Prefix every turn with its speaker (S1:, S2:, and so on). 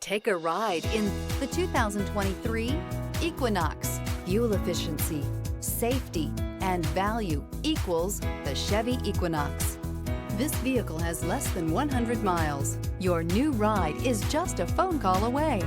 S1: Take a ride in the 2023 Equinox. Fuel efficiency, safety, and value equals the Chevy Equinox. This vehicle has less than 100 miles. Your new ride is just a phone call away.